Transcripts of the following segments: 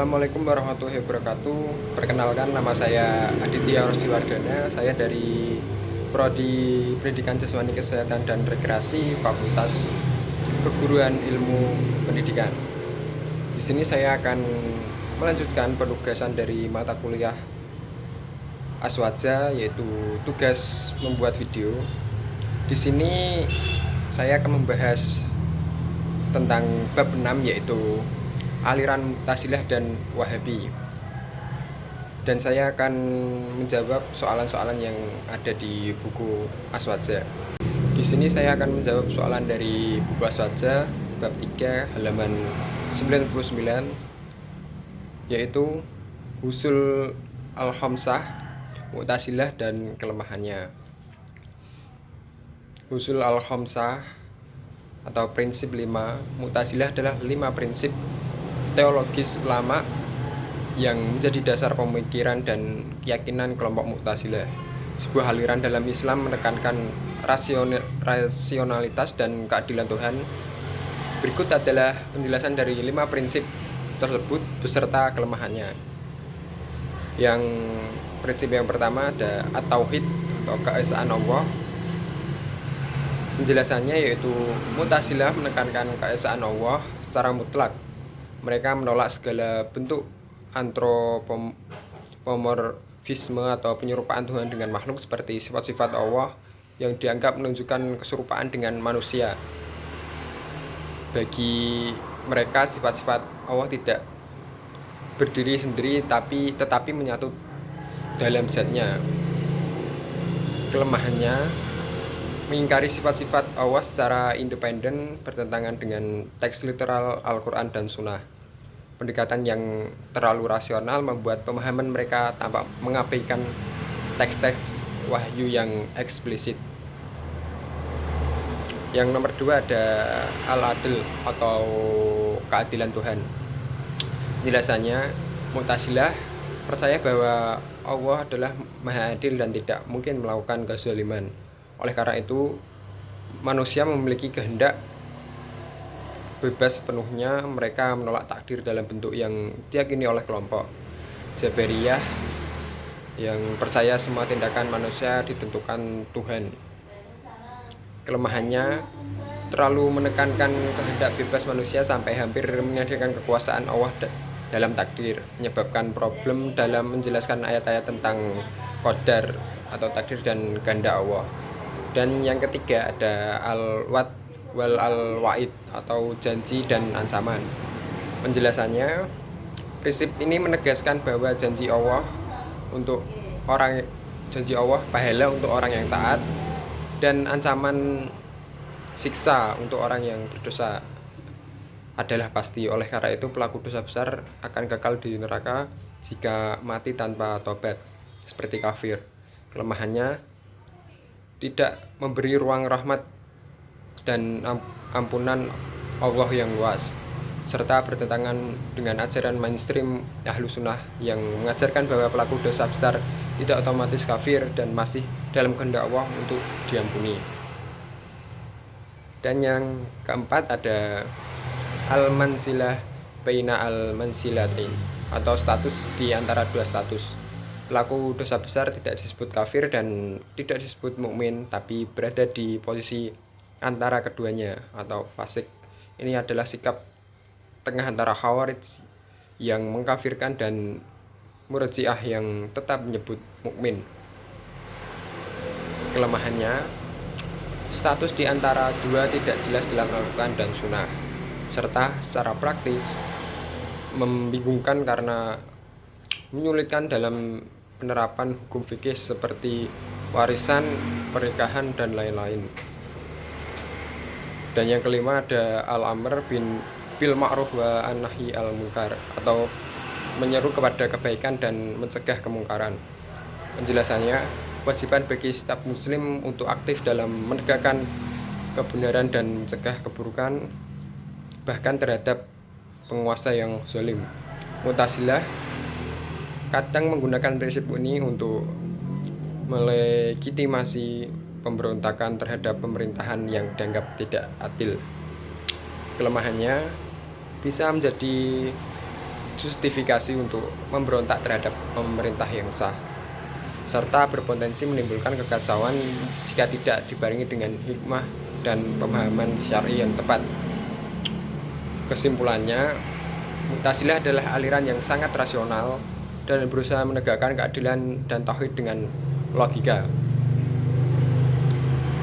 Assalamualaikum warahmatullahi wabarakatuh. Perkenalkan, nama saya Aditya Rosdiwardana. Saya dari Prodi Pendidikan Jasmani Kesehatan dan Rekreasi Fakultas Keguruan Ilmu Pendidikan. Di sini saya akan melanjutkan penugasan dari mata kuliah Aswaja, yaitu tugas membuat video. Di sini saya akan membahas tentang bab 6, yaitu aliran Mu'tazilah dan Wahabi. Dan saya akan menjawab soalan-soalan yang ada di buku Aswaja. Di sini saya akan menjawab soalan dari buku Aswaja bab 3 halaman 99, yaitu Usul Al-Khamsah, Mu'tazilah dan kelemahannya. Usul Al-Khamsah atau prinsip 5 Mu'tazilah adalah 5 prinsip teologis ulama yang menjadi dasar pemikiran dan keyakinan kelompok Mu'tazilah. Sebuah aliran dalam Islam menekankan rasionalitas dan keadilan Tuhan. Berikut adalah penjelasan dari 5 prinsip tersebut beserta kelemahannya. Yang prinsip yang pertama ada at-tauhid atau keesaan Allah. Penjelasannya yaitu Mu'tazilah menekankan keesaan Allah secara mutlak. Mereka menolak segala bentuk antropomorfisme atau penyerupaan Tuhan dengan makhluk seperti sifat-sifat Allah yang dianggap menunjukkan keserupaan dengan manusia. Bagi mereka sifat-sifat Allah tidak berdiri sendiri tetapi menyatu dalam zatnya. Kelemahannya, mengingkari sifat-sifat Allah secara independen bertentangan dengan teks literal Al-Quran dan Sunnah. Pendekatan yang terlalu rasional membuat pemahaman mereka tampak mengabaikan teks-teks wahyu yang eksplisit. Yang nomor 2 ada al-adl atau keadilan Tuhan. Penjelasannya, Mu'tazilah percaya bahwa Allah adalah maha adil dan tidak mungkin melakukan kezaliman. Oleh karena itu, manusia memiliki kehendak bebas sepenuhnya. Mereka menolak takdir dalam bentuk yang diyakini oleh kelompok Jabariyah yang percaya semua tindakan manusia ditentukan Tuhan. Kelemahannya, terlalu menekankan kehendak bebas manusia sampai hampir menyediakan kekuasaan Allah dalam takdir, menyebabkan problem dalam menjelaskan ayat-ayat tentang qadar atau takdir dan kehendak Allah. Dan yang ketiga ada al-wa'd wal al-wa'id atau janji dan ancaman. Penjelasannya, prinsip ini menegaskan bahwa janji Allah pahala untuk orang yang taat dan ancaman siksa untuk orang yang berdosa adalah pasti. Oleh karena itu, pelaku dosa besar akan kekal di neraka jika mati tanpa tobat, seperti kafir. Kelemahannya, tidak memberi ruang rahmat dan ampunan Allah yang luas, serta bertentangan dengan ajaran mainstream Ahlus Sunnah yang mengajarkan bahwa pelaku dosa besar tidak otomatis kafir dan masih dalam kehendak Allah untuk diampuni. Dan yang keempat ada al-mansilah baina al-mansilatain atau status di antara dua status. Pelaku dosa besar tidak disebut kafir dan tidak disebut mukmin, tapi berada di posisi antara keduanya atau fasik. Ini adalah sikap tengah antara Khawarij yang mengkafirkan dan Murji'ah yang tetap menyebut mukmin. Kelemahannya, status di antara dua tidak jelas dalam Al-Quran dan Sunnah, serta secara praktis membingungkan karena menyulitkan dalam penerapan hukum fikih seperti warisan, pernikahan, dan lain-lain. Dan yang kelima ada al-amr bil ma'ruf wa an-nahi al-munkar atau menyeru kepada kebaikan dan mencegah kemungkaran. Penjelasannya, kewajiban bagi setiap muslim untuk aktif dalam menegakkan kebenaran dan mencegah keburukan, bahkan terhadap penguasa yang zalim. Mu'tazilah kadang menggunakan prinsip ini untuk melegitimasi pemberontakan terhadap pemerintahan yang dianggap tidak adil. Kelemahannya, bisa menjadi justifikasi untuk memberontak terhadap pemerintah yang sah, serta berpotensi menimbulkan kekacauan jika tidak dibarengi dengan hikmah dan pemahaman syar'i yang tepat. Kesimpulannya, Mu'tazilah adalah aliran yang sangat rasional dan berusaha menegakkan keadilan dan tauhid dengan logika.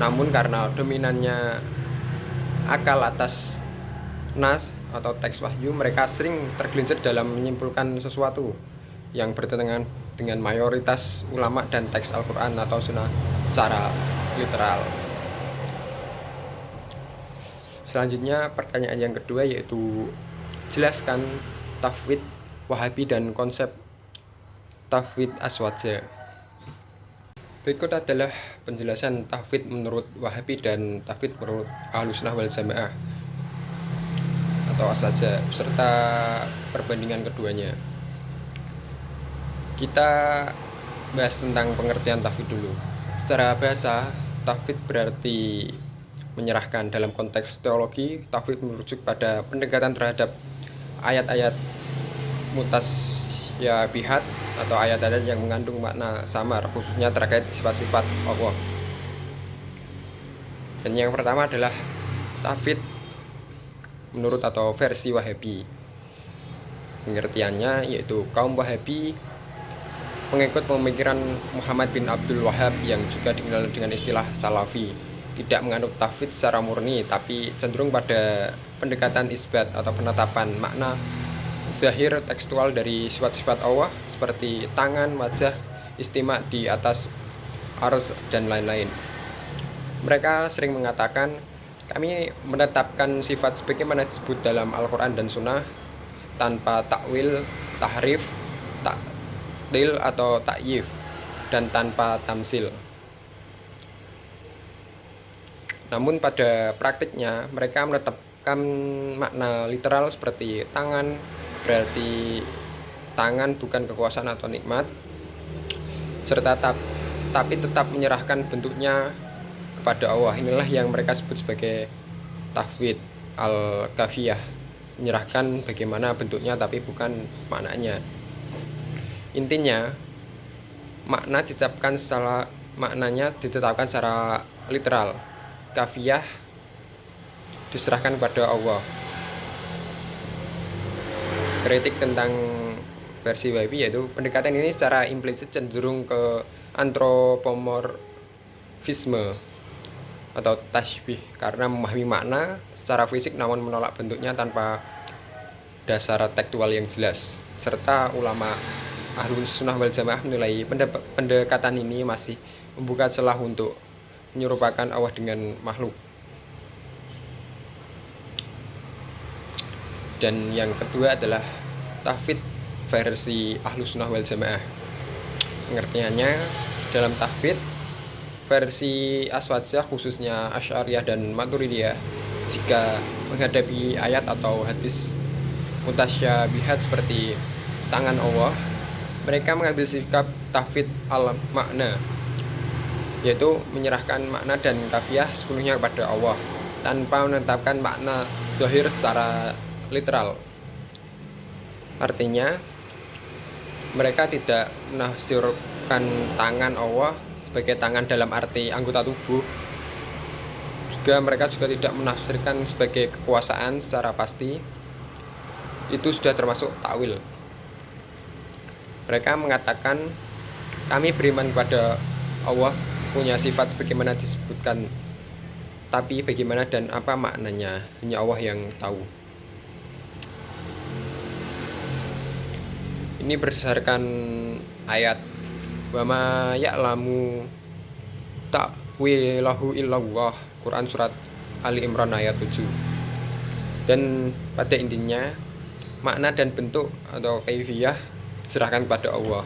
Namun karena dominannya akal atas nas atau teks wahyu, mereka sering tergelincir dalam menyimpulkan sesuatu yang bertentangan dengan mayoritas ulama dan teks Al-Quran atau Sunnah secara literal. Selanjutnya pertanyaan yang kedua yaitu jelaskan tafwid Wahabi dan konsep tafwid aswaja. Berikut adalah penjelasan tafwid menurut Wahabi dan tafwid menurut Ahlussunnah wal Jamaah atau aswaja serta perbandingan keduanya. Kita bahas tentang pengertian tafwid dulu. Secara bahasa, tafwid berarti menyerahkan. Dalam konteks teologi, tafwid merujuk pada pendekatan terhadap ayat-ayat mutasyabihat atau ayat-ayat yang mengandung makna samar, khususnya terkait sifat-sifat Allah. Dan yang pertama adalah tafwid menurut atau versi Wahabi. Pengertiannya yaitu kaum Wahabi, pengikut pemikiran Muhammad bin Abdul Wahhab yang juga dikenal dengan istilah Salafi, tidak menganut tafwid secara murni, tapi cenderung pada pendekatan isbat atau penetapan makna zahir tekstual dari sifat-sifat Allah seperti tangan, wajah, istima di atas ars, dan lain-lain. Mereka sering mengatakan, kami menetapkan sifat sebagaimana disebut dalam Al-Quran dan Sunnah tanpa takwil, tahrif, ta'til atau ta'yif, dan tanpa tamsil. Namun pada praktiknya mereka menetapkan makna literal seperti tangan, berarti tangan bukan kekuasaan atau nikmat, serta tapi tetap menyerahkan bentuknya kepada Allah. Inilah yang mereka sebut sebagai tafwid al-kafiyah, menyerahkan bagaimana bentuknya tapi bukan maknanya. Intinya, maknanya ditetapkan secara literal. Kafiyah diserahkan kepada Allah. Kritik tentang versi Wahabi yaitu pendekatan ini secara implisit cenderung ke antropomorfisme atau tasybih karena memahami makna secara fisik namun menolak bentuknya tanpa dasar tekstual yang jelas. Serta ulama Ahlussunnah wal Jamaah menilai pendekatan ini masih membuka celah untuk menyerupakan Allah dengan makhluk. Dan yang kedua adalah tafwid versi Ahlussunnah wal Jamaah. Pengertiannya, dalam tafwid versi aswajah khususnya Asy'ariyah dan Maturidiyah, jika menghadapi ayat atau hadis mutasyabihat seperti tangan Allah, mereka mengambil sikap tafwid al-makna, yaitu menyerahkan makna dan kafiyah sepenuhnya kepada Allah tanpa menetapkan makna zahir secara literal. Artinya, mereka tidak menafsirkan tangan Allah sebagai tangan dalam arti anggota tubuh. Mereka juga tidak menafsirkan sebagai kekuasaan secara pasti. Itu sudah termasuk takwil. Mereka mengatakan, kami beriman kepada Allah punya sifat sebagaimana disebutkan, tapi bagaimana dan apa maknanya hanya Allah yang tahu. Ini berdasarkan ayat wa ma ya'lamu ta'wilahu illallah, Quran surat Ali Imran ayat 7. Dan pada intinya makna dan bentuk atau kaifiyah diserahkan kepada Allah,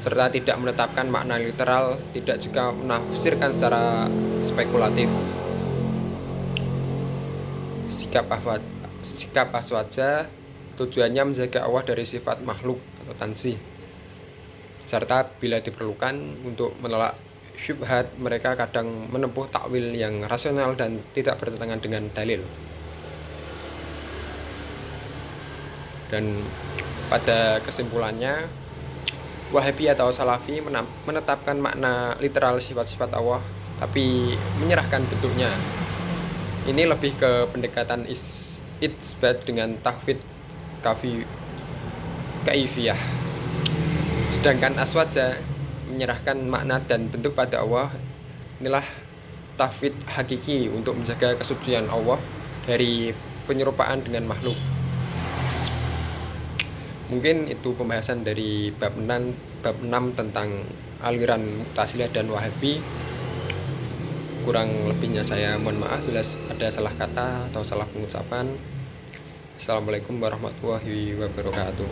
serta tidak menetapkan makna literal, tidak juga menafsirkan secara spekulatif. Sikap aswaja tujuannya menjaga Allah dari sifat makhluk atau tansih, serta bila diperlukan untuk menolak syubhat, mereka kadang menempuh takwil yang rasional dan tidak bertentangan dengan dalil. Dan Pada kesimpulannya, Wahabi atau Salafi menetapkan makna literal sifat-sifat Allah, tapi menyerahkan bentuknya. Ini lebih ke pendekatan isbat dengan tahfidz kaifiyah. Sedangkan Aswaja menyerahkan makna dan bentuk pada Allah. Inilah tahfidz hakiki untuk menjaga kesucian Allah dari penyerupaan dengan makhluk. Mungkin itu pembahasan dari bab 6 tentang aliran Mu'tazilah dan Wahabi. Kurang lebihnya saya mohon maaf bila ada salah kata atau salah pengucapan. Assalamualaikum warahmatullahi wabarakatuh.